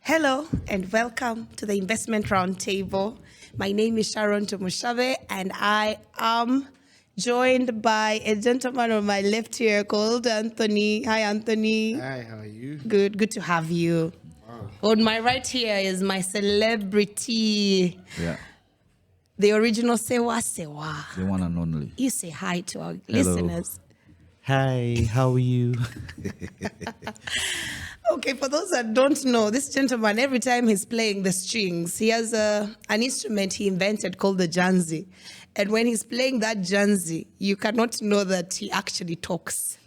Hello and welcome to the Investment Roundtable. My name is Sharon Tomushabe and I am joined by a gentleman on my left here called Anthony. Hi, Anthony. Hi, how are you? Good to have you. Wow. On my right here is my celebrity. Yeah. The original Sewa Sewa. The one and only. You say hi to our Hello. listeners. Hi, how are you? Okay, for those that don't know, this gentleman, every time he's playing the strings, he has an instrument he invented called the Janzi. And when he's playing that Janzi, you cannot know that he actually talks.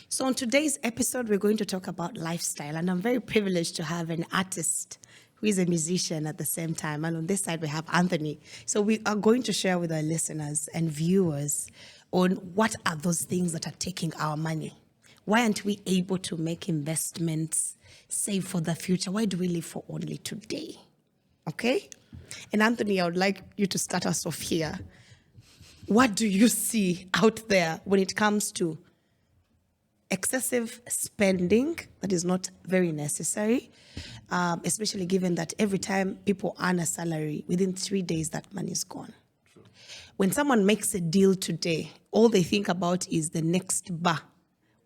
So on today's episode, we're going to talk about lifestyle. And I'm very privileged to have an artist who is a musician at the same time. And on this side, we have Anthony. So we are going to share with our listeners and viewers on what are those things that are taking our money. Why aren't we able to make investments, save for the future? Why do we live for only today? Okay? And Anthony, I would like you to start us off here. What do you see out there when it comes to excessive spending that is not very necessary, especially given that every time people earn a salary, within 3 days that money is gone? True. When someone makes a deal today, all they think about is the next bar,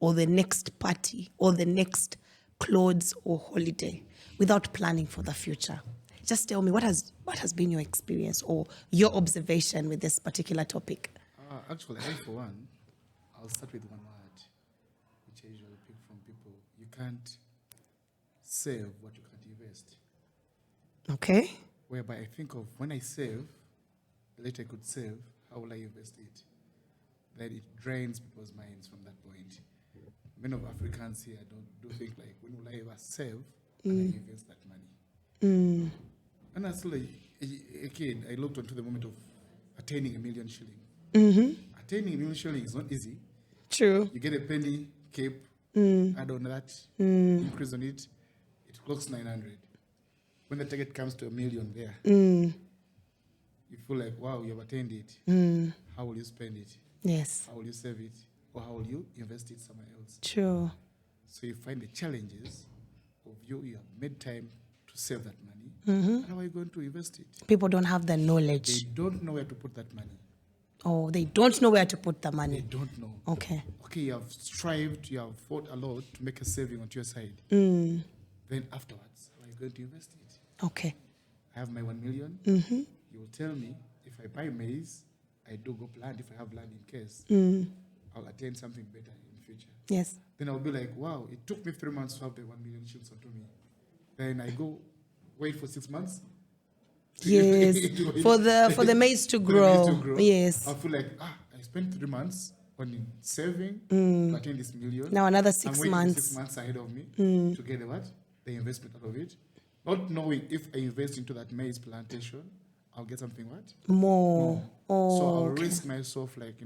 or the next party, or the next clothes or holiday, without planning for the future. Just tell me, what has been your experience or your observation with this particular topic? Actually, I, for one, I'll start with one word, which I usually pick from people. You can't save what you can't invest. Okay. Whereby I think of when I save, later I could save, how will I invest it? Then it drains people's minds from that point. Many of Africans here do think like, when will I ever save and I invest that money? And as a kid, I looked onto the moment of attaining 1 million shilling. Attaining 1 million shilling is not easy. True. You get a penny, cape, add on that, increase on it, it clocks 900. When the target comes to 1 million there, you feel like, wow, you have attained it. How will you spend it? Yes. How will you save it? Or how will you invest it somewhere else? True. So you find the challenges of you have made time to save that money. And how are you going to invest it? People don't have the knowledge. They don't know where to put that money. Oh, they don't know where to put the money. They don't know. Okay. Okay, you have strived, you have fought a lot to make a saving onto your side. Then afterwards, how are you going to invest it? Okay. I have my 1 million. You will tell me, if I buy maize, I do go plant. If I have land in case, I'll attain something better in the future. Yes. Then I'll be like, wow, it took me 3 months to have the 1 million shillings onto me. Then I go wait for 6 months. Yes. for the maize to grow. Yes. I feel like, I spent 3 months on saving to attain this million. Now another I'm 6 waiting months. 6 months ahead of me to get the investment out of it. Not knowing if I invest into that maize plantation, I'll get something More. Oh, so I'll okay. risk myself like,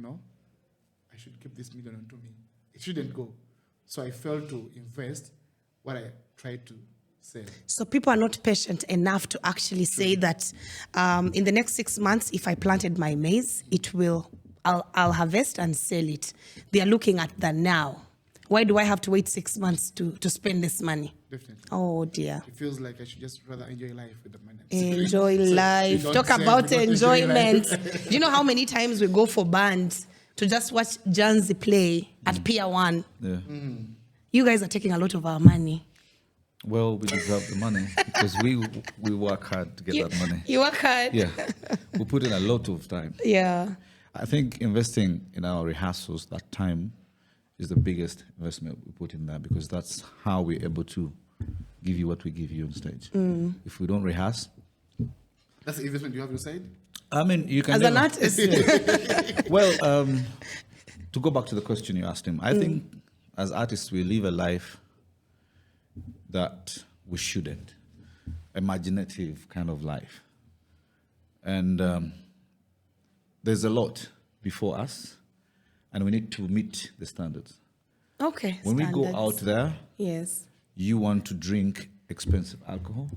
I should keep this million onto me. It shouldn't go. So I failed to invest what I tried to save. So people are not patient enough to actually say that in the next 6 months, if I planted my maize, I'll harvest and sell it. They are looking at the now. Why do I have to wait 6 months to spend this money? Definitely. Oh dear. It feels like I should just rather enjoy life with the money. Enjoy So life. you don't Talk save, about you don't enjoy enjoyment. life. Do you know how many times we go for bands to just watch Janzi play at Pier 1? Yeah. You guys are taking a lot of our money. Well, we deserve the money because we work hard to get that money. You work hard. Yeah. We put in a lot of time. Yeah. I think investing in our rehearsals, that time, is the biggest investment we put in there because that's how we're able to give you what we give you on stage. If we don't rehearse, That's the investment you have inside? I mean, you can As an artist. Well, to go back to the question you asked him, I think as artists we live a life that we shouldn't. Imaginative kind of life. And there's a lot before us, and we need to meet the standards. Okay. When we go out there, Yes. you want to drink expensive alcohol,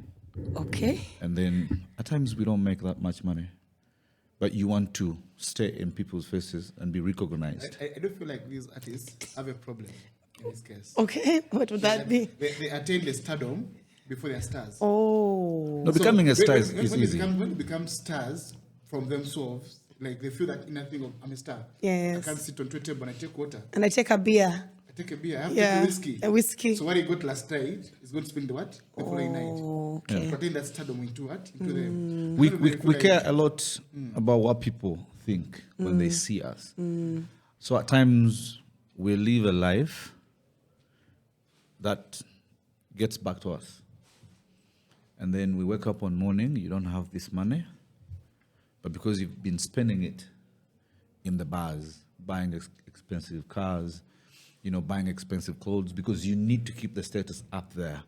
Okay. and then at times we don't make that much money. But you want to stay in people's faces and be recognized. I don't feel like these artists have a problem in this case. Okay. What would that be? They attain the stardom, before they're stars. Oh. No, becoming a star is when easy. when they become stars from themselves, like they feel that inner thing of I'm a star. Yes. I can't sit on Twitter, but I take water. And I take a beer. I take a beer. I have Yeah, to take a whiskey. a whiskey. So what I got last night is going to spend the what? The following night. Okay. But then that stardom into what? Into them. We care a lot about what people think when they see us. So at times we live a life that gets back to us. And then we wake up one morning, you don't have this money, but because you've been spending it in the bars, buying expensive cars, buying expensive clothes, because you need to keep the status up there,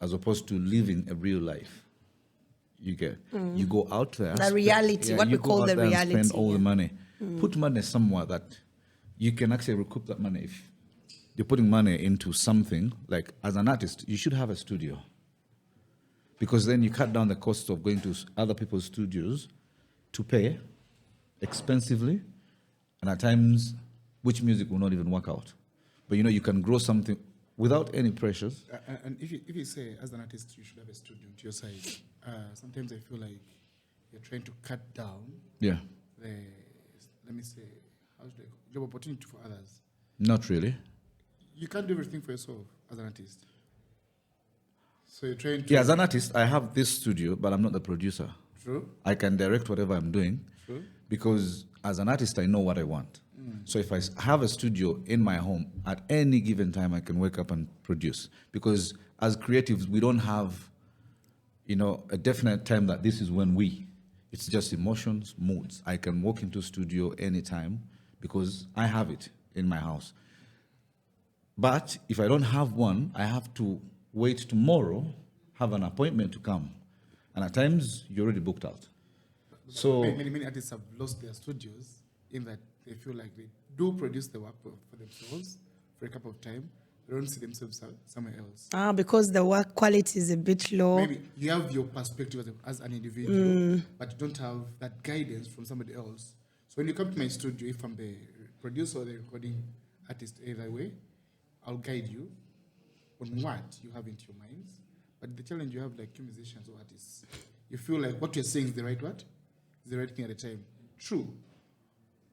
as opposed to living a real life. You get, you go out there. The reality, what you we go call out the there and reality. spend all the money. Put money somewhere that you can actually recoup that money. If you're putting money into something, like as an artist, you should have a studio. Because then you cut down the cost of going to other people's studios to pay expensively, and at times, which music will not even work out. But you can grow something without any pressures. And if you say, as an artist, you should have a studio to your side, sometimes I feel like you're trying to cut down Yeah. the, let me say, job opportunity for others. Not really. You can't do everything for yourself as an artist. So you're trying to... Yeah, as an artist, I have this studio, but I'm not the producer. True. I can direct whatever I'm doing. True. Because as an artist, I know what I want. So if I have a studio in my home, at any given time, I can wake up and produce. Because as creatives, we don't have, a definite time that this is when it's just emotions, moods. I can walk into studio anytime because I have it in my house. But if I don't have one, I have to wait tomorrow, have an appointment to come. And at times, you're already booked out. So many artists have lost their studios in that they feel like they do produce the work for themselves for a couple of time. They don't see themselves somewhere else. Because the work quality is a bit low. Maybe you have your perspective as an individual, but you don't have that guidance from somebody else. So when you come to my studio, if I'm the producer or the recording artist, either way, I'll guide you on what you have into your minds. But the challenge you have, like you musicians or artists, you feel like what you're saying is the right what? Is the right thing at the time. True.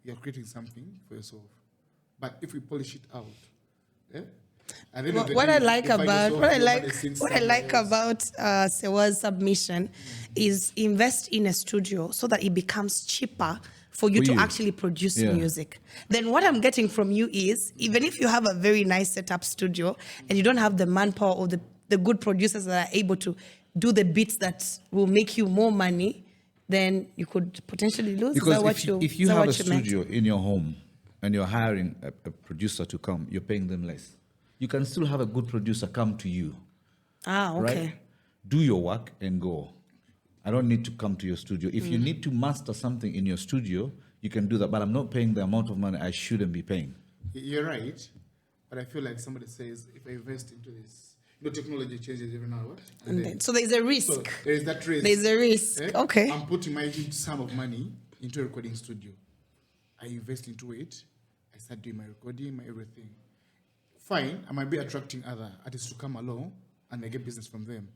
You're creating something for yourself. But if we polish it out, what I like about Sewa's submission is invest in a studio so that it becomes cheaper for you to actually produce music. Then what I'm getting from you is, even if you have a very nice setup studio and you don't have the manpower or the good producers that are able to do the beats that will make you more money, then you could potentially lose. Because if you have a studio in your home and you're hiring a producer to come, you're paying them less. You can still have a good producer come to you. Okay. Right? Do your work and go. I don't need to come to your studio. If you need to master something in your studio, you can do that. But I'm not paying the amount of money I shouldn't be paying. You're right. But I feel like somebody says, if I invest into this, technology changes every now and then. So there's a risk. So there is that risk. There's a risk. Okay. I'm putting my huge sum of money into a recording studio. I invest into it. I start doing my recording, my everything. Fine, I might be attracting other artists to come along and I get business from them.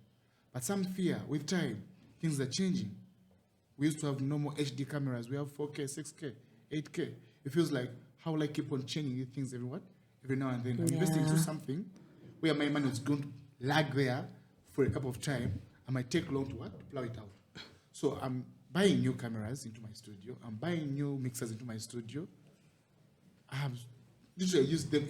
But some fear, with time, things are changing. We used to have normal HD cameras. We have 4K, 6K, 8K. It feels like, how will I keep on changing these things every now and then? I'm investing into something where my money is going to lag there for a couple of time. I might take long to plow it out. So I'm buying new cameras into my studio. I'm buying new mixers into my studio. I have literally used them,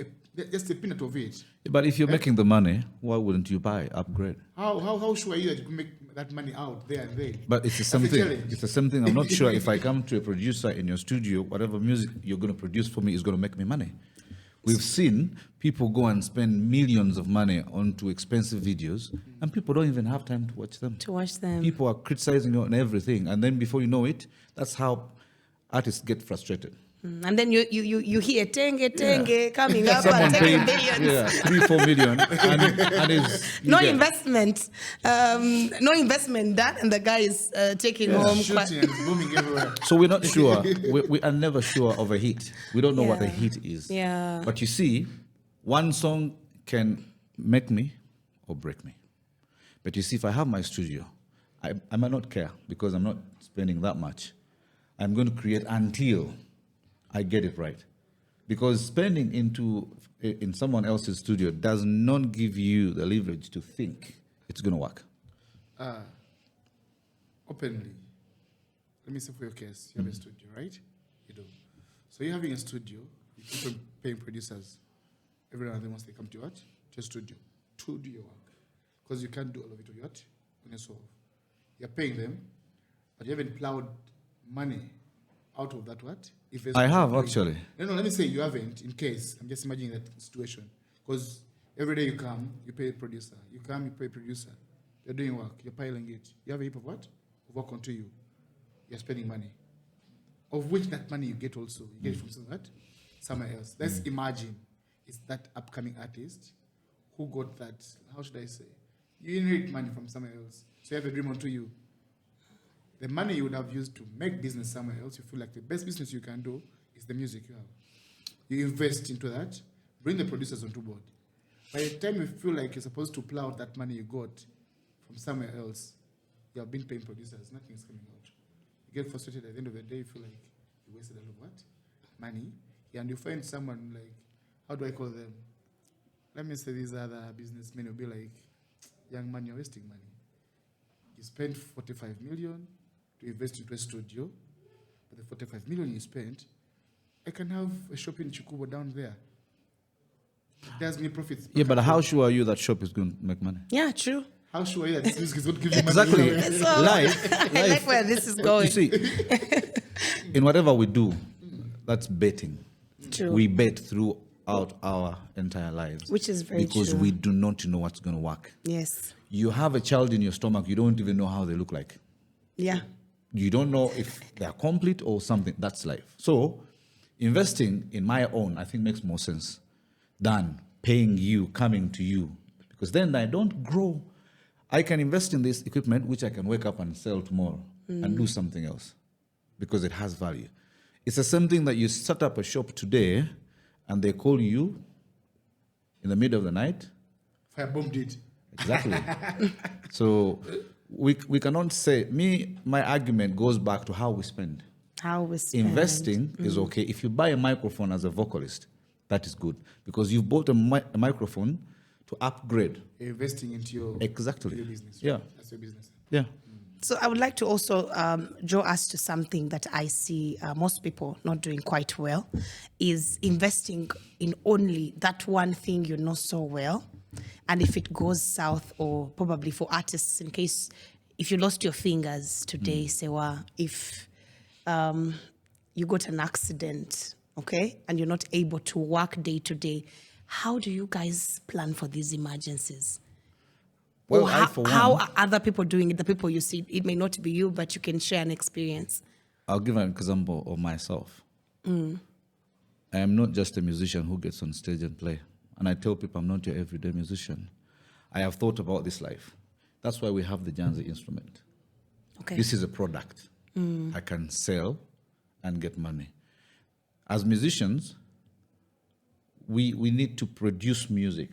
just a peanut of it. But if you're making the money, why wouldn't you upgrade? How sure are you that you can make that money out there and then? But it's the same thing. It's the same thing. I'm not sure if I come to a producer in your studio, whatever music you're going to produce for me is going to make me money. We've seen people go and spend millions of money onto expensive videos, and people don't even have time to watch them. People are criticizing you on everything, and then before you know it, that's how artists get frustrated. And then you hear tenge coming up and taking billions. 3-4 million, and it's no investment done, and the guy is taking home. Shooting and booming everywhere. So we're not sure. We are never sure of a hit. We don't know what the hit is. Yeah. But you see, one song can make me or break me. But you see, if I have my studio, I might not care because I'm not spending that much. I'm going to create until I get it right. Because spending in someone else's studio does not give you the leverage to think it's going to work. Openly, let me say for your case, you have a studio, right? You do. So you're having a studio, you keep on paying producers every now and then once they come to what? To your studio to do your work. Because you can't do all of it on yourself. You're paying them, but you haven't plowed money out of that what? I have, actually. No, let me say you haven't, in case. I'm just imagining that situation. Because every day you come, you pay a producer. You come, you pay a producer. You're doing work, you're piling it. You have a heap of what? Of work onto you. You're spending money. Of which that money you get also. You get it from somewhere else. Let's imagine it's that upcoming artist who got that, how should I say? You inherit money from somewhere else. So you have a dream onto you. The money you would have used to make business somewhere else, you feel like the best business you can do is the music you have. You invest into that, bring the producers onto board. By the time you feel like you're supposed to plow that money you got from somewhere else, you have been paying producers, nothing is coming out. You get frustrated at the end of the day, you feel like you wasted a lot of what? Money. Yeah, and you find someone like, how do I call them? Let me say these other businessmen will be like, young man, you're wasting money. You spent 45 million to invest into a studio, but the 45 million you spent, I can have a shop in Chikubo down there. It does me profits. Yeah, but how sure are you that shop is going to make money? Yeah, true. How sure are you that this music is going to give you Exactly. money? So, Life. I like where this is going. You see, in whatever we do, that's betting. True. We bet throughout our entire lives. Which is very because true. we do not know what's going to work. Yes. You have a child in your stomach, you don't even know how they look like. Yeah. You don't know if they're complete or something. That's life. So investing in my own, I think, makes more sense than paying you, coming to you. Because then I don't grow. I can invest in this equipment, which I can wake up and sell tomorrow and do something else because it has value. It's the same thing that you set up a shop today and they call you in the middle of the night. Firebombed it. Exactly. So we cannot say, my argument goes back to how we spend. How we spend. Investing is okay. If you buy a microphone as a vocalist, that is good because you've bought a microphone to upgrade. You're investing into your, Exactly. your business. Right? Yeah. That's your business. Yeah. So I would like to also draw us to something that I see most people not doing quite well, is investing in only that one thing you know so well. And if it goes south, or probably for artists, in case if you lost your fingers today, Sewa, if you got an accident, okay, and you're not able to work day to day, how do you guys plan for these emergencies? Well, Or I, how are other people doing it? The people you see, it may not be you, but you can share an experience. I'll give an example of myself. I am not just a musician who gets on stage and play. And I tell people I'm not your everyday musician. I have thought about this life. That's why we have the Janzi instrument. Okay. This is a product I can sell and get money. As musicians, we need to produce music.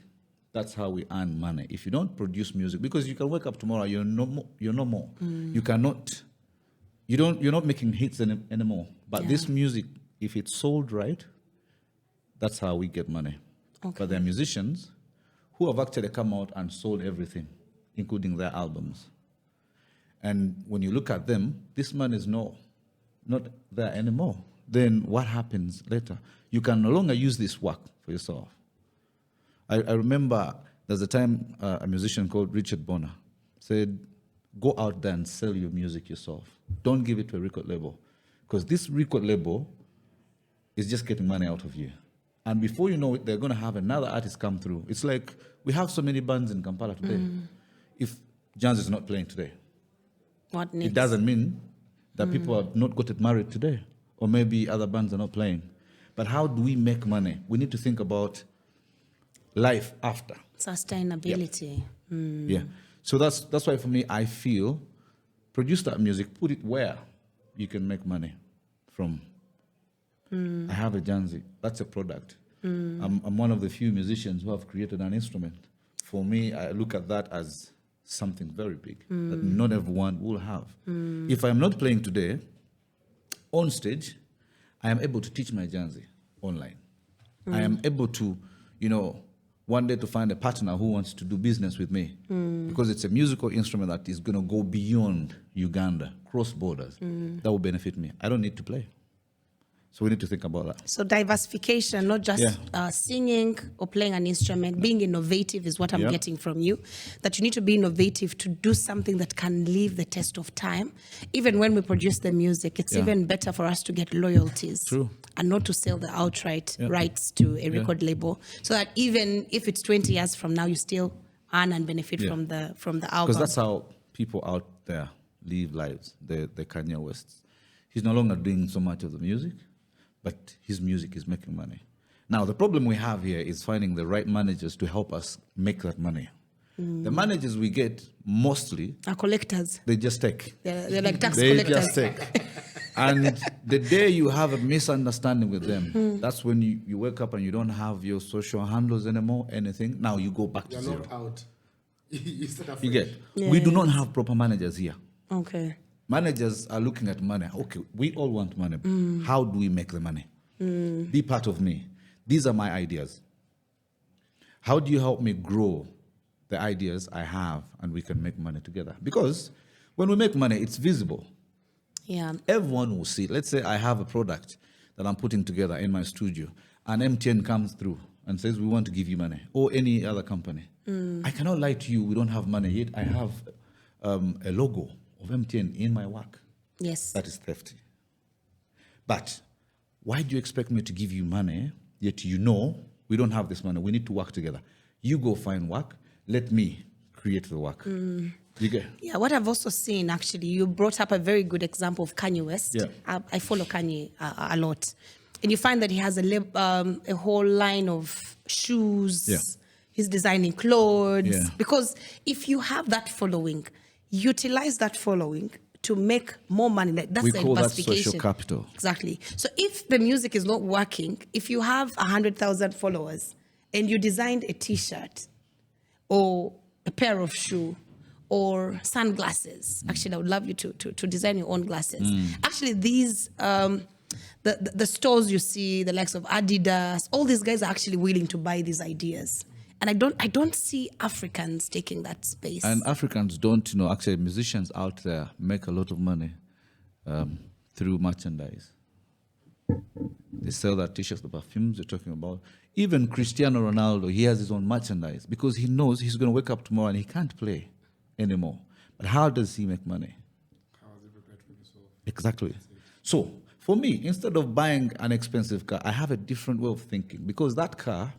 That's how we earn money. If you don't produce music, because you can wake up tomorrow, you're no more. You cannot. You're not making hits anymore. But this music, if it's sold right, that's how we get money. Okay. But there are musicians who have actually come out and sold everything, including their albums. And when you look at them, this man is not there anymore. Then what happens later? You can no longer use this work for yourself. I remember there's a time a musician called Richard Bonner said, go out there and sell your music yourself. Don't give it to a record label. Because this record label is just getting money out of you. And before you know it, they're going to have another artist come through. It's like we have so many bands in Kampala today. If Janzi is not playing today, What next? it doesn't mean that people have not gotten married today. Or maybe other bands are not playing. But how do we make money? We need to think about life after. Sustainability. Yeah. So that's why for me, I feel produce that music, put it where you can make money from. I have a Janzi. That's a product. I'm one of the few musicians who have created an instrument. For me, I look at that as something very big that not everyone will have. If I'm not playing today, on stage, I am able to teach my Janzi online. I am able to, one day to find a partner who wants to do business with me because it's a musical instrument that is going to go beyond Uganda, cross borders. That will benefit me. I don't need to play. So we need to think about that. So diversification, not just singing or playing an instrument, being innovative is what I'm getting from you. That you need to be innovative to do something that can live the test of time. Even when we produce the music, it's even better for us to get royalties. True. And not to sell the outright rights to a record label. So that even if it's 20 years from now, you still earn and benefit from the album. Because that's how people out there live lives, the Kanye West. He's no longer doing so much of the music, but his music is making money. Now, the problem we have here is finding the right managers to help us make that money. The managers we get mostly are collectors. They just take. They're like tax they collectors. Just take. And the day you have a misunderstanding with them, that's when you wake up and you don't have your social handles anymore, anything. Now you go back to zero. You're locked out. You get? We do not have proper managers here. Okay. Managers are looking at money. Okay, we all want money. How do we make the money? Be part of me. These are my ideas. How do you help me grow the ideas I have and we can make money together? Because when we make money, it's visible. Yeah. Everyone will see. Let's say I have a product that I'm putting together in my studio and MTN comes through and says, we want to give you money, or any other company. I cannot lie to you, we don't have money, yet I have a logo of MTN in my work. Yes. That is theft. But why do you expect me to give you money, yet we don't have this money, we need to work together? You go find work, let me create the work. You get? Yeah, what I've also seen, actually, you brought up a very good example of Kanye West. Yeah. I follow Kanye a lot. And you find that he has a whole line of shoes. Yeah. He's designing clothes. Yeah. Because if you have that following, utilize that following to make more money. That's We the call that diversification. social capital. Exactly. So if the music is not working, if you have 100,000 followers and you designed a T-shirt or a pair of shoes or sunglasses, actually, I would love you to design your own glasses. Actually, these the stores you see, the likes of Adidas, all these guys are actually willing to buy these ideas. And I don't see Africans taking that space. And Africans don't, actually musicians out there make a lot of money through merchandise. They sell their T-shirts, the perfumes you're talking about. Even Cristiano Ronaldo, he has his own merchandise because he knows he's going to wake up tomorrow and he can't play anymore. But how does he make money? How is it prepared for himself? Exactly. So for me, instead of buying an expensive car, I have a different way of thinking because that car,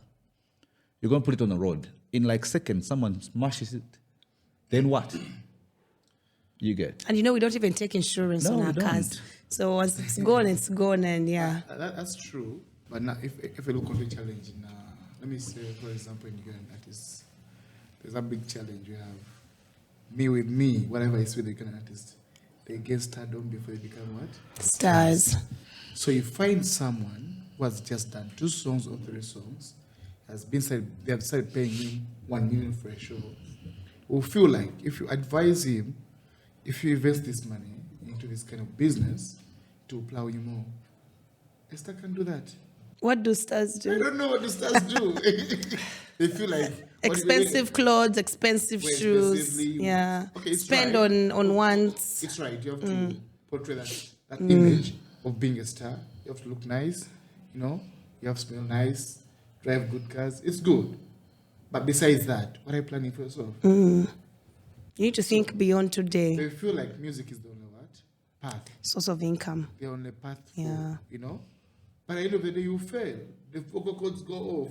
you're going to put it on the road. In like seconds, someone smashes it. Then what? You get? And we don't even take insurance on our cars. So once it's gone, and That's true. But now, if we look on the challenge, let me say, for example, in Ugandan artists, there's a big challenge. We have me with me, whatever is with the Ugandan artist. They get stardom before they become what? Stars. So you find someone who has just done 2 songs or 3 songs, they have started paying him 1 million for a show, will feel like if you advise him, if you invest this money into this kind of business, to plow you more. A star can do that. What do stars do? I don't know what the stars do. They feel like expensive clothes, expensive shoes. Yeah. Okay, spend right. on wants. It's right. You have to portray that image of being a star. You have to look nice. You have to smell nice. Drive good cars. It's good. But besides that, what are you planning for yourself? You need to think beyond today. They feel like music is the only path. Source of income. The only path. Yeah. But at the end of the day, you fail. The vocal cords go off.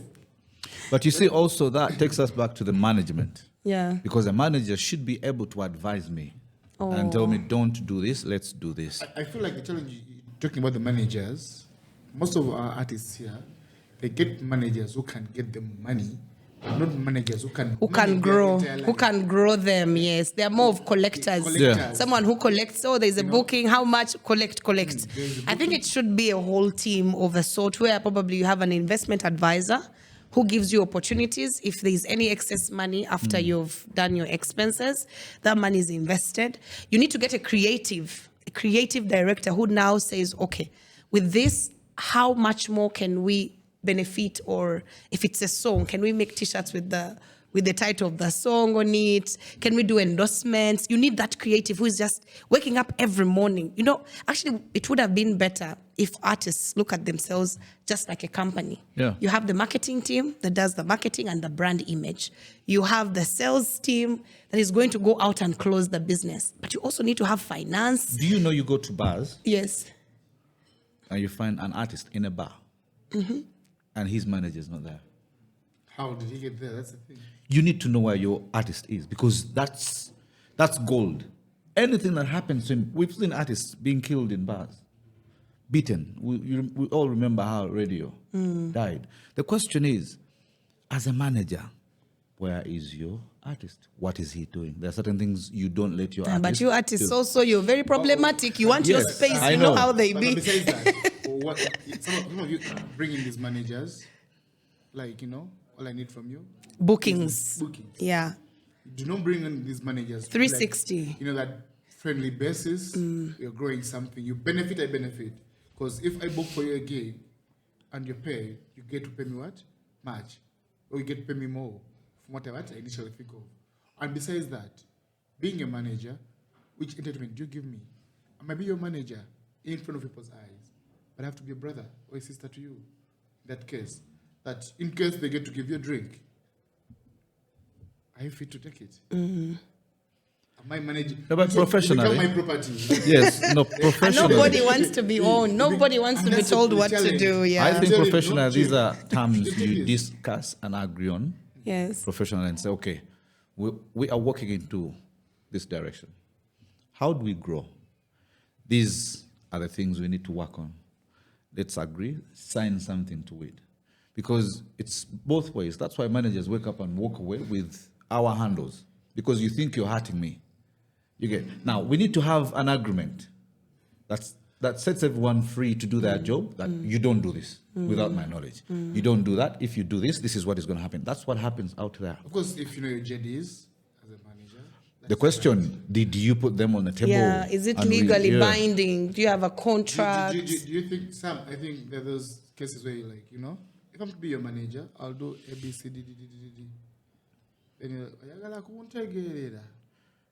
But you see, also that takes us back to the management. Yeah. Because a manager should be able to advise me and tell me, don't do this, let's do this. I feel like the challenge, talking about the managers, most of our artists here, they get managers who can get them money, but not managers who can grow them. Yes, they are more of collectors. Yeah. Someone who collects. There's a booking. How much? Collect. I think it should be a whole team of a sort where probably you have an investment advisor who gives you opportunities. If there's any excess money after you've done your expenses, that money is invested. You need to get a creative director who now says, okay, with this, how much more can we benefit? Or if it's a song, can we make t-shirts with the title of the song on it? Can we do endorsements? You need that creative who is just waking up every morning. You know, actually, it would have been better if artists look at themselves just like a company. Yeah. You have the marketing team that does the marketing and the brand image. You have the sales team that is going to go out and close the business. But you also need to have finance. Do you know you go to bars Yes. and you find an artist in a bar and his manager is not there? How did he get there? That's the thing. You need to know where your artist is, because that's gold. Anything that happens to him, we've seen artists being killed in bars, beaten. We all remember how Radio died. The question is, as a manager, where is your artist? What is he doing? There are certain things you don't let your artist But you artists do. also, you're very problematic. You want your Yes, space, I you know know. how they But be. besides that, some of you bring in these managers, like, all I need from you, Bookings. bookings. Yeah. Do not bring in these managers. 360. Like, that friendly basis. You're growing something. You benefit, I benefit. Because if I book for you a gig and you pay, you get to pay me what? Much. Or you get to pay me more from what I initially think of. And besides that, being a manager, which entertainment do you give me? I might be your manager in front of people's eyes, but I have to be a brother or a sister to you. In that case, that in case they get to give you a drink, are you fit to take it? Am I managing? No, but So it professionally. become my property. Yes, no, And professionally. nobody wants to be owned. Nobody wants to be that's the told what to challenge. do. Yeah. I think Tell him, professional, don't these you- are terms don't you do this. discuss and agree on. Yes. Professional, and say, okay, we are working into this direction. How do we grow? These are the things we need to work on. Let's agree, sign something to it. Because it's both ways. That's why managers wake up and walk away with our handles. Because you think you're hurting me. You get. Now, we need to have an agreement that sets everyone free to do their job, that you don't do this without my knowledge. You don't do that. If you do this, this is what is going to happen. That's what happens out there. Of course, if you know your JDs as a manager, The question, did you put them on the table? Yeah. Is it and legally yeah. binding? Do you have a do contract? you think, Sam, I think there are those cases where you're like, if I'm to be your manager, I'll do A, B, C, D, D, D, D, D. Then you're like,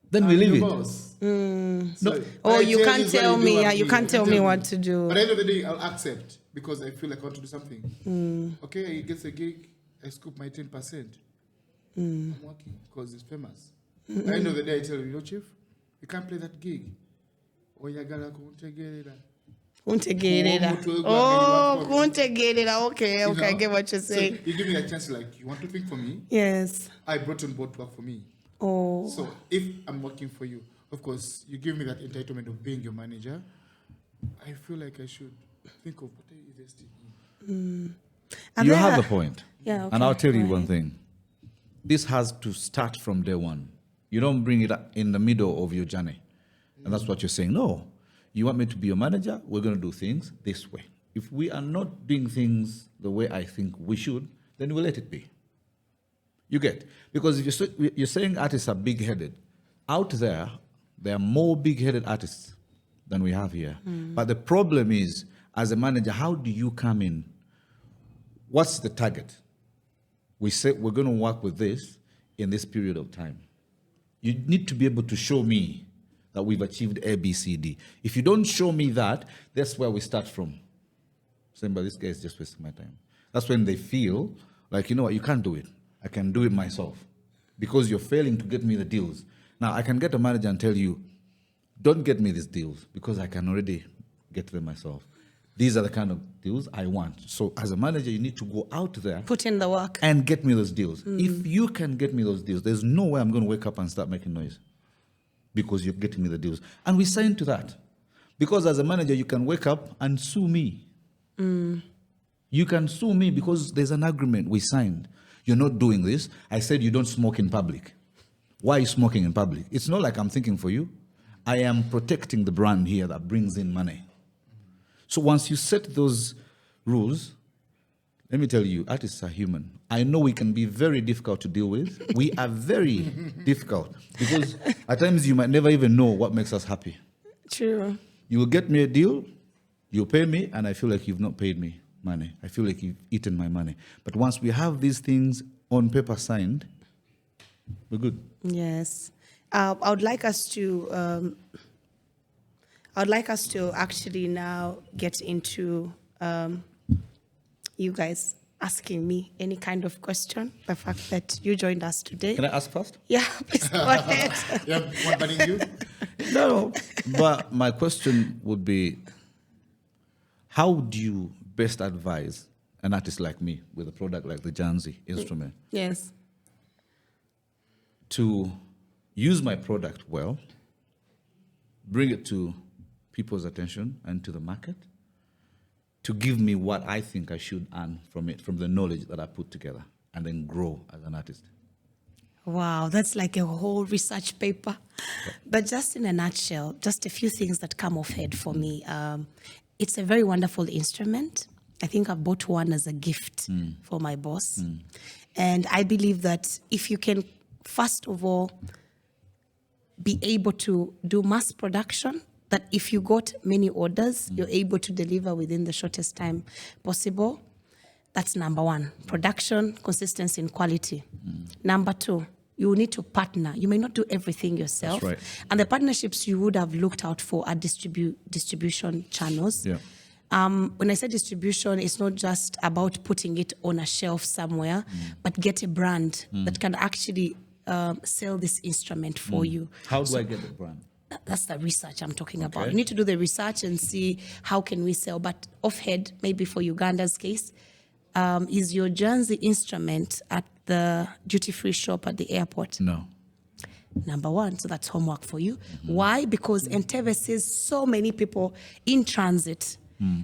Then we leave it. No, Oh, you can't tell me. Yeah, you can't tell me what to do. But at the end of the day, I'll accept because I feel like I want to do something. Okay, he gets a gig, I scoop my 10%. I'm working because it's famous. At the end of the day, I tell you, Chief, you can't play that gig. Oh, you gotta Kuntegerera. Oh, kuntegerera. Okay, I get what you're saying. So you give me a chance, like, you want to think for me? Yes. I brought on board to work for me. Oh. So if I'm working for you, of course, you give me that entitlement of being your manager. I feel like I should think of what I invested in. And You then have I- a point. Yeah, okay, And I'll tell you go one ahead. thing. This has to start from day one. You don't bring it up in the middle of your journey. And that's what you're saying. No. You want me to be your manager? We're going to do things this way. If we are not doing things the way I think we should, then we'll let it be. You get? Because if you're saying artists are big-headed, out there are more big-headed artists than we have here. But the problem is, as a manager, how do you come in? What's the target? We say we're going to work with this in this period of time. You need to be able to show me that we've achieved A, B, C, D. If you don't show me that, that's where we start from. Saying, but this guy is just wasting my time. That's when they feel like, you know what, you can't do it. I can do it myself because you're failing to get me the deals. Now, I can get a manager and tell you, don't get me these deals because I can already get them myself. These are the kind of deals I want. So as a manager, you need to go out there Put in the work. and get me those deals. If you can get me those deals, there's no way I'm going to wake up and start making noise because you're getting me the deals. And we sign to that. Because as a manager, you can wake up and sue me. You can sue me because there's an agreement we signed. You're not doing this. I said you don't smoke in public. Why are you smoking in public? It's not like I'm thinking for you. I am protecting the brand here that brings in money. So once you set those rules, Let me tell you, artists are human. I know we can be very difficult to deal with. We are very difficult because at times you might never even know what makes us happy. True. You will get me a deal, you pay me, and I feel like you've not paid me money. I feel like you've eaten my money. But once we have these things on paper signed, we're good. Yes. I would like us to actually now get into you guys asking me any kind of question. The fact that you joined us today. Can I ask first? Yeah, please go ahead. Yeah, one banning you. No. But my question would be, how do you best advise an artist like me with a product like the Janzi instrument Yes. to use my product well, bring it to people's attention and to the market, to give me what I think I should earn from it, from the knowledge that I put together, and then grow as an artist? Wow, that's like a whole research paper. But just in a nutshell, just a few things that come off head for me. It's a very wonderful instrument. I think I bought one as a gift for my boss. And I believe that if you can, first of all, be able to do mass production, that if you got many orders, you're able to deliver within the shortest time possible. That's number one. Production, consistency, and quality. Number two, you need to partner. You may not do everything yourself. That's right. And the partnerships you would have looked out for are distribution channels. Yeah. When I say distribution, it's not just about putting it on a shelf somewhere, but get a brand that can actually sell this instrument for you. How do I get the brand? That's the research I'm talking about. Okay. You need to do the research and see how can we sell. But offhead, maybe for Uganda's case, is your Janzi instrument at the duty-free shop at the airport? No. Number one, so that's homework for you. Why? Because Entebbe sees so many people in transit,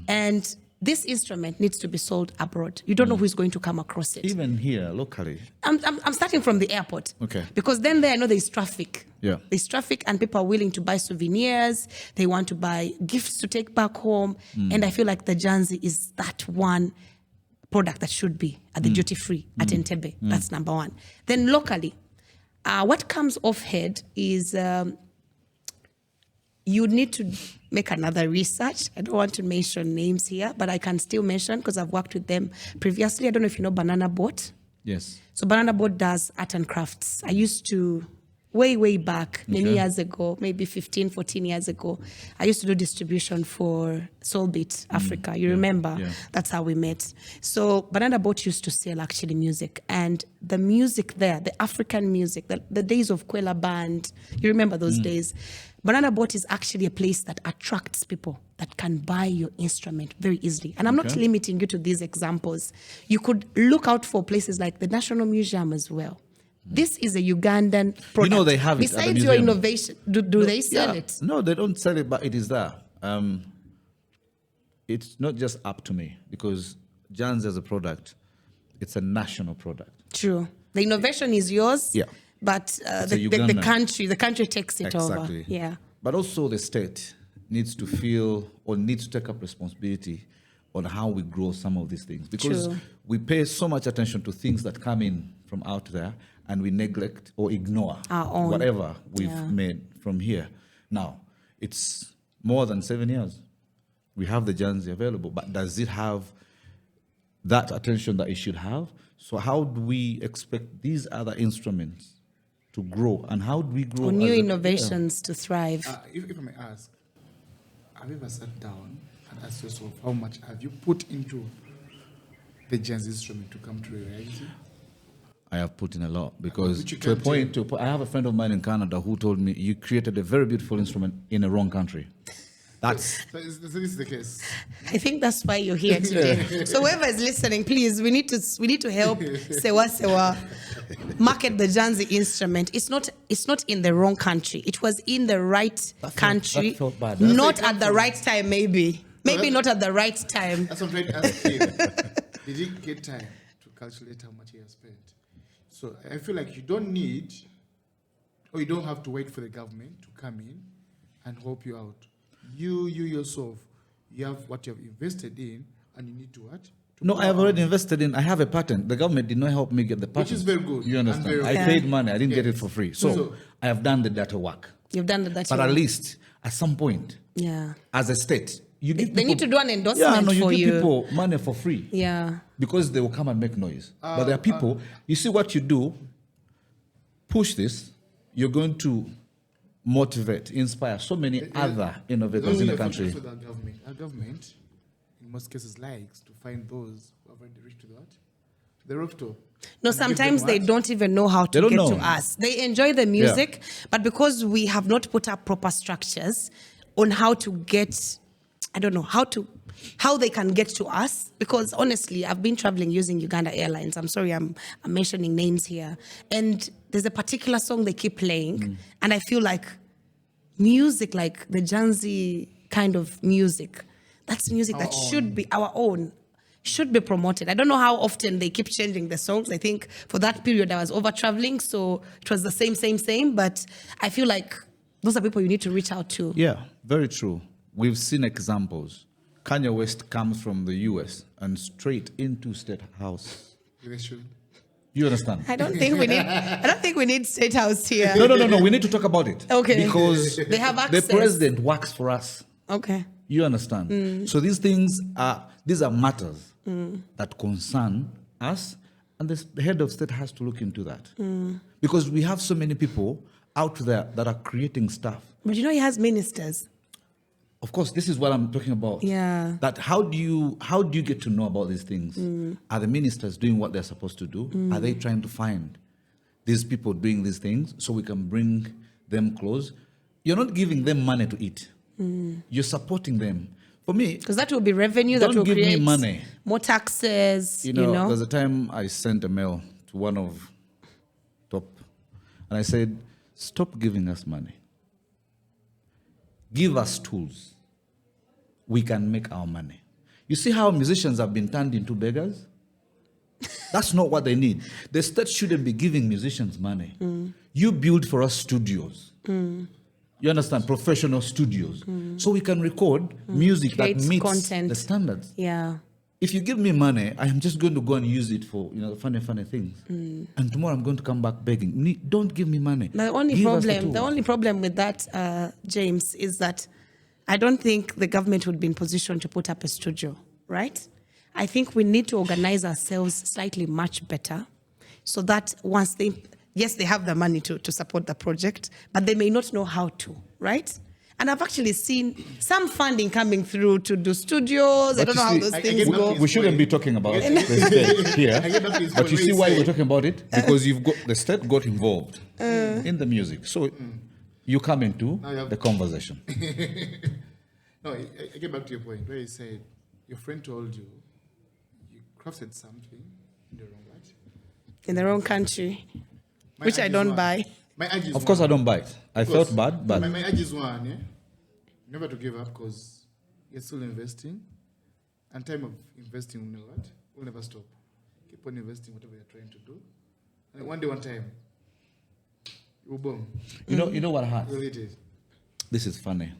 and this instrument needs to be sold abroad. You don't know who's going to come across it. Even here, locally. I'm starting from the airport. Okay. Because then there I know there's traffic. Yeah. There's traffic and people are willing to buy souvenirs. They want to buy gifts to take back home. And I feel like the Janzi is that one product that should be at the duty free at Entebbe. That's number one. Then locally, what comes off head is you need to make another research. I don't want to mention names here, but I can still mention because I've worked with them previously. I don't know if you know Banana Boat. Yes. So Banana Boat does art and crafts. I used to, way back, many years ago, maybe 15, 14 years ago, I used to do distribution for Soulbeat Africa. You remember? Yeah. That's how we met. So Banana Boat used to sell actually music. And the music there, the African music, the days of Kwela Band, you remember those days? Banana Boat is actually a place that attracts people that can buy your instrument very easily. And I'm not limiting you to these examples. You could look out for places like the National Museum as well. This is a Ugandan product. You know they have it at the Besides museum. your innovation, do they sell it? No, they don't sell it, but it is there. It's not just up to me because Janzi as a product, it's a national product. True. The innovation is yours. Yeah. But It's a the Ugandan. country takes it Exactly. over. Yeah. But also the state needs to feel or needs to take up responsibility on how we grow some of these things. Because True. we pay so much attention to things that come in from out there and we neglect or ignore Our own. whatever we've made from here. Now, it's more than 7 years. We have the Janzi available, but does it have that attention that it should have? So how do we expect these other instruments to grow, and how do we grow? Or new as a- innovations to thrive. If I may ask, have you ever sat down and asked yourself how much have you put into the Janzi instrument to come to reality? I have put in a lot because Which you to a can point, I have a friend of mine in Canada who told me you created a very beautiful instrument in a wrong country. That's So this is the case. I think that's why you're here today. So whoever is listening, please, we need to help Sewa Sewa market the Janzi instrument. It's not in the wrong country. It was in the right country, that felt bad. not at the right time. Maybe not at the right time. That's what I'm trying to ask him. Did he get time to calculate how much he has spent? So I feel like you don't need, or you don't have to wait for the government to come in and help you out. You yourself, you have what you have invested in, and you need to what? To No, I have already invested in. I have a patent. The government did not help me get the patent. Which is very good. You and understand? very I good. paid money. I didn't get it Yes. for free. So I have done the data work. You've done that. But at least at some point, Yeah. as a state, you give They need to do an endorsement yeah, no, you for give you. people money for free. Yeah. Because they will come and make noise. But there are people, you see what you do, push this, you're going to motivate, inspire so many other innovators in the country. With our government. Our government, in most cases, likes to find those who have already reached to the what? To the rooftop. No, And give them sometimes they what? don't even know how They to don't get to know. us. They enjoy the music, but because we have not put up proper structures on how to get, I don't know, how they can get to us. Because honestly, I've been traveling using Uganda Airlines. I'm sorry, I'm mentioning names here. And there's a particular song they keep playing, and I feel like music, like the Janzi kind of music, that's music that should be our own, should be promoted. I don't know how often they keep changing the songs. I think for that period I was over traveling, so it was the same, but I feel like those are people you need to reach out to. Yeah, very true. We've seen examples. Kanye West comes from the US and straight into State House. They should. You understand? I don't think we need State House here. No. We need to talk about it. Okay. Because They have the access. president works for us. Okay. You understand? So these are matters that concern us, and the head of state has to look into that. Because we have so many people out there that are creating stuff. But you know he has ministers. Of course, this is what I'm talking about. Yeah. That how do you get to know about these things? Are the ministers doing what they're supposed to do? Are they trying to find these people doing these things so we can bring them close? You're not giving them money to eat. You're supporting them. For me, Because that will be revenue that don't will give me create money. more taxes, You know, there's a time I sent a mail to one of top, and I said, stop giving us money. Give us tools. We can make our money. You see how musicians have been turned into beggars? That's not what they need. The state shouldn't be giving musicians money. You build for us studios. You understand? Professional studios. So we can record music Create that meets content. the standards. Yeah. If you give me money, I am just going to go and use it for funny things. And tomorrow I'm going to come back begging. Don't give me money. The only Give us problem with that, James, is that I don't think the government would be in position to put up a studio, right? I think we need to organize ourselves slightly much better so that once they have the money to support the project, but they may not know how to, right? And I've actually seen some funding coming through to do studios. I But don't know you how see, those I things get go. that. We shouldn't be talking about the state here, I get that piece but you where see you why say- we're talking about it? Because the state got involved in the music. So you come into Now you have- the conversation. No, I get back to your point where you said your friend told you crafted something in the wrong what? In the wrong country, My which I urge is don't one. buy. My urge is Of course, I one. don't buy it. I Of course. felt bad, but my urge is one, yeah? Never to give up because you're still investing. And time of investing will never what? Will never stop. Keep on investing whatever you're trying to do. And one day, one time, you will boom. you know what hurt? You'll hit it. This is funny.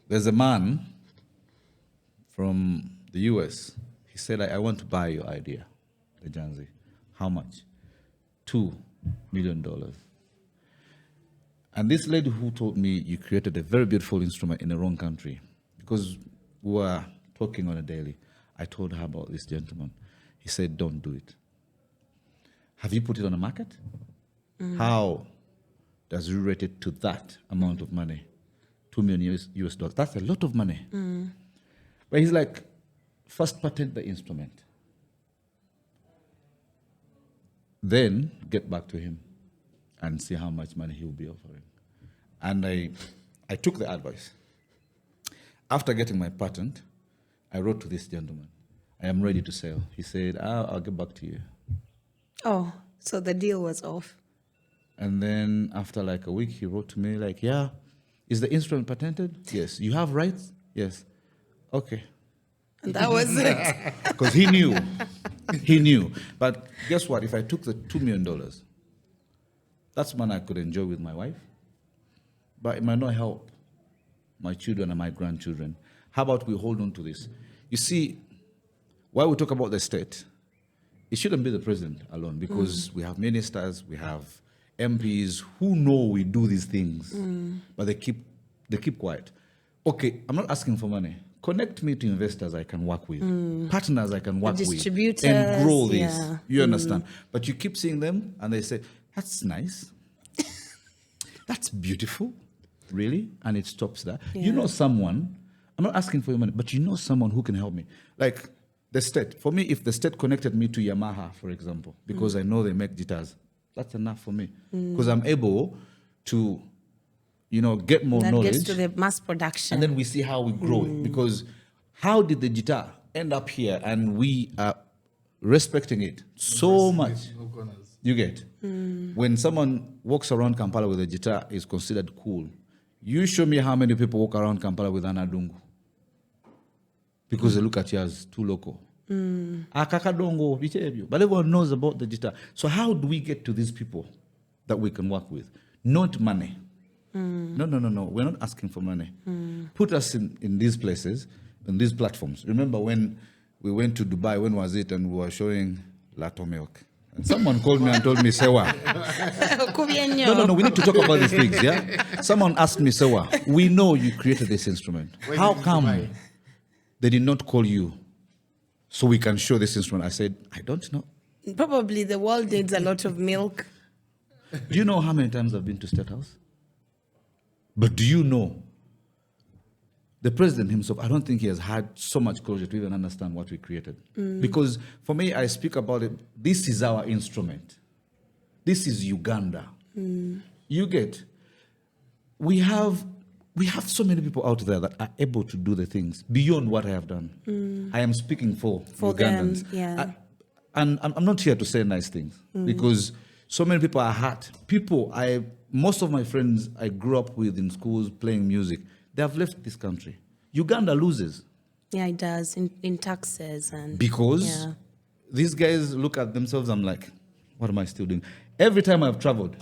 There's a man from the US. He said, I want to buy your idea, the Janzi. How much? $2 million. And this lady who told me you created a very beautiful instrument in the wrong country, because we were talking on a daily, I told her about this gentleman. He said, don't do it. Have you put it on the market? How does you rate it to that amount of money? $2 million US dollars. That's a lot of money. But he's like, first patent the instrument. Then get back to him and see how much money he will be offering. And I took the advice. After getting my patent, I wrote to this gentleman, I am ready to sell. He said, I'll get back to you. Oh, so the deal was off. And then after like a week, he wrote to me like, yeah, is the instrument patented? Yes. You have rights? Yes. Okay. And that was it. Because he knew. He knew. But guess what? If I took the $2 million, that's money I could enjoy with my wife. But it might not help my children and my grandchildren. How about we hold on to this? You see, while we talk about the state, it shouldn't be the president alone, because we have ministers, we have MPs who know we do these things, but they keep quiet. Okay, I'm not asking for money. Connect me to investors I can work with, partners I can work with, distributors, and grow this. yeah. You understand? But you keep seeing them, and they say, "That's nice, that's beautiful, really," and it stops there. Yeah. You know someone. I'm not asking for your money, but you know someone who can help me. Like the state. For me, if the state connected me to Yamaha, for example, because I know they make guitars, that's enough for me. Because I'm able to, get more That knowledge. gets to the mass production. And then we see how we grow it. Because how did the guitar end up here and we are respecting it so much? No corners. You get? When someone walks around Kampala with a guitar, is considered cool. You show me how many people walk around Kampala with an adungu. Because they look at you as too local. Akakadongo, bichebyo. But everyone knows about the guitar. So how do we get to these people that we can work with? Not money. No. We're not asking for money. Put us in these places, in these platforms. Remember when we went to Dubai, when was it, and we were showing Lato milk? And someone called me and told me, Sewa. No, we need to talk about these things, yeah? Someone asked me, Sewa, we know you created this instrument. Why How did you come buy? they did not call you so we can show this instrument? I said, I don't know. Probably the world needs a lot of milk. Do you know how many times I've been to State House? But do you know, the president himself, I don't think he has had so much closure to even understand what we created. Because for me, I speak about it, this is our instrument. This is Uganda. You get, we have so many people out there that are able to do the things beyond what I have done. I am speaking for Ugandans. them, yeah. And I'm not here to say nice things, because so many people are hurt. Most of my friends I grew up with in schools playing music, they have left this country. Uganda loses. Yeah, it does, in taxes. And Because these guys look at themselves, I'm like, what am I still doing? Every time I've traveled,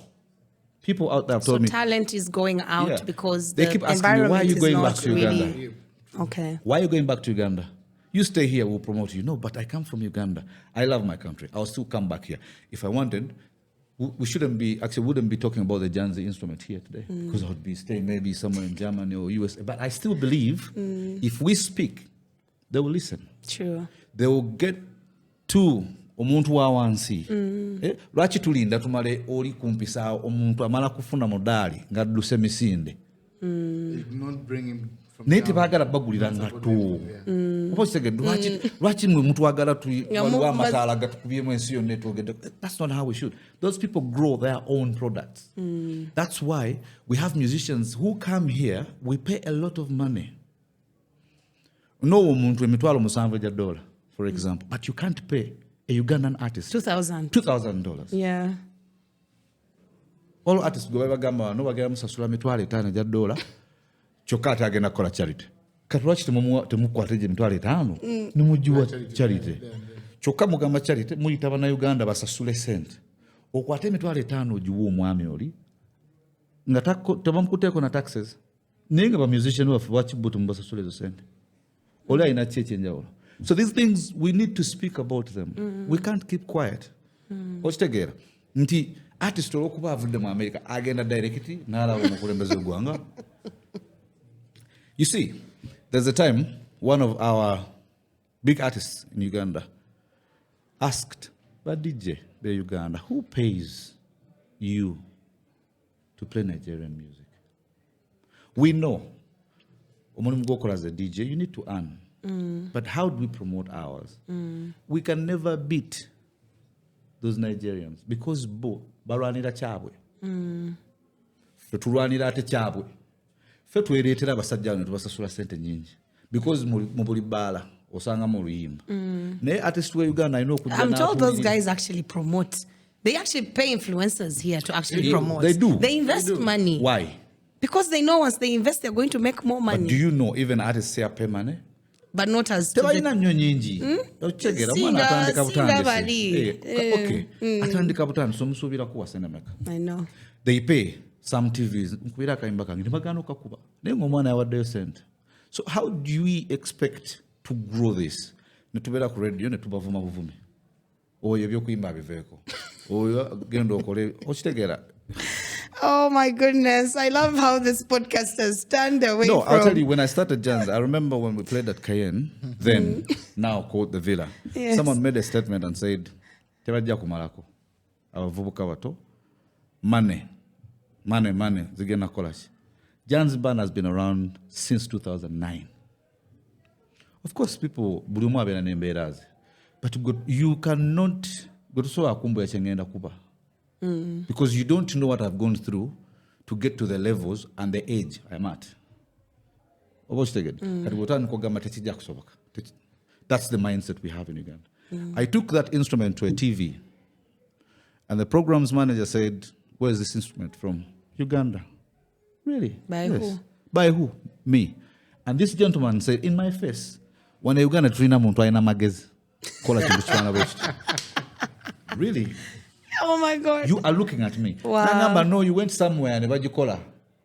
people out there have So told me, talent is going out Yeah. because They the keep asking me, why are environment you is going not back to Uganda? really... Okay. why are you going back to Uganda? You stay here, we'll promote you. No, but I come from Uganda. I love my country. I'll still come back here. If I wanted, we wouldn't be talking about the Janzi instrument here today, because I would be staying maybe somewhere in Germany or USA. But I still believe if we speak, they will listen. True. They will get to omuntu wa wansi. Lwaki tulinda tumale oli kumpisa omuntu amala kufuna modali nga dduse misinde. They did not bring him from Naye down. tebaagala bagulira nga to. Oba kitegedde lwaki mwe mutwagala waliwo amataala gatukubyemu ensi yonna etwogedde. That's not how we should. Those people grow their own products. That's why we have musicians who come here, we pay a lot of money. N'owo omuntu $7,000 $7, for example, but you can't pay a Ugandan artist $2,000. $2,000. Yeah. All artists go bagamba wano bagenda musasula $5,000 kyokka ate agenda kukola charity. Kati lwaki temukwata gye $5,000 nemugiwa charity? Kyokka mugamba charity muyita bannayuganda basasule sente. Okwate $5,000 ogiwa omwami oli nga tebamukuteeko na taxes. Naye nga bamusician waffe lwaki bo temubasasula ezo sente? Oli alina ki ekyenjawulo? So these things, we need to speak about them. We can't keep quiet. Okitegeera nti artist olwokuba avudde mu America agenda directly n'alaba omukulembeze gwanga. You see, there's a time one of our big artists in Uganda asked, but DJ, the Uganda, who pays you to play Nigerian music? We know, omulimu gw'okola as a DJ, you need to earn. But how do we promote ours? We can never beat those Nigerians because bo balwanira kyabwe. Fe tulwanira ate kyabwe. Fe twereetera abasajja bano tubasasula sente nyingi. Because mu buli bbaala osanga mu luyimba. Naye artist we Uganda alina okujja I'm told those guys actually promote. They actually pay influencers here to actually promote. They do. They invest money. Why? Because they know once they invest, they're going to make more money. But do you know even artists here pay money? But not as to Tebalina nnyo nyingi. Okyegera omwana atandika butandisi. Okay. Atandika butandisi omusuubira kuwa sendameka. I know. They pay some TVs. Nkubira akayimba kange tebagaana okakuba. Naye ng'omwana yawaddeyo sente. So how do we expect to grow this? ne tubeera ku radio ne tubavuma buvumi oyo ebyokuyimba abiveeko oyo genda okole okitegeera. Oh my goodness. I love how this podcast has turned away No, from... I'll tell you, when I started Janzi, I remember when we played at Cayenne, then, now called the Villa, Yes. someone made a statement and said, tebajja kumalako abavubuka bato money zigenda kukola ki. Janzi band has been around since 2009. Of course, people buli omu abeera n'embeera ze, but you cannot gwe tosobola kumbuya kyengenda kuba. Because you don't know what I've gone through to get to the levels and the age I'm at. That's the mindset we have in Uganda. I took that instrument to a TV, and the programs manager said, "Where is this instrument from?" Uganda. Really? By who? By who? Me. And this gentleman said, in my face, when a Uganda trainer muntu aina magezi, kola kintu kifaanana bwekiti. Really? Oh my God. You are looking at me. Wow. Nangamba, no, you went somewhere and nebagikola.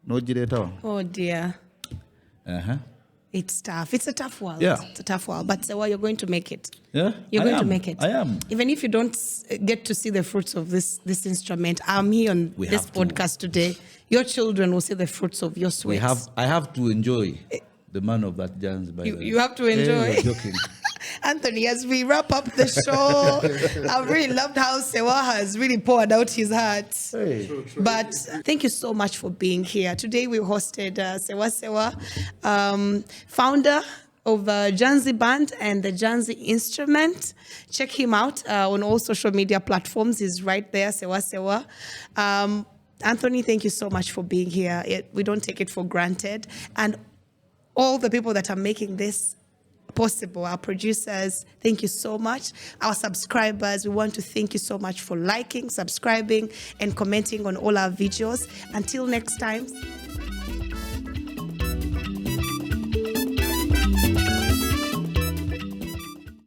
No giretawa. Oh dear. Uh-huh. It's tough. It's a tough world. Yeah. It's a tough world. But Sewa, you're going to make it. Yeah? You're I going to am. make it. I am. Even if you don't get to see the fruits of this instrument, I'm here on We this have to. podcast today. Your children will see the fruits of your sweat. I have to enjoy the man of that Janzi, by the way. You have to enjoy. Hey, joking. Anthony, as we wrap up the show, I've really loved how Sewa has really poured out his heart. Hey. But thank you so much for being here. Today we hosted Sewa Sewa, founder of Janzi Band and the Janzi Instrument. Check him out on all social media platforms. He's right there, Sewa Sewa. Anthony, thank you so much for being here. We don't take it for granted. And all the people that are making this possible, our producers, thank you so much. Our subscribers, we want to thank you so much for liking, subscribing, and commenting on all our videos. Until next time,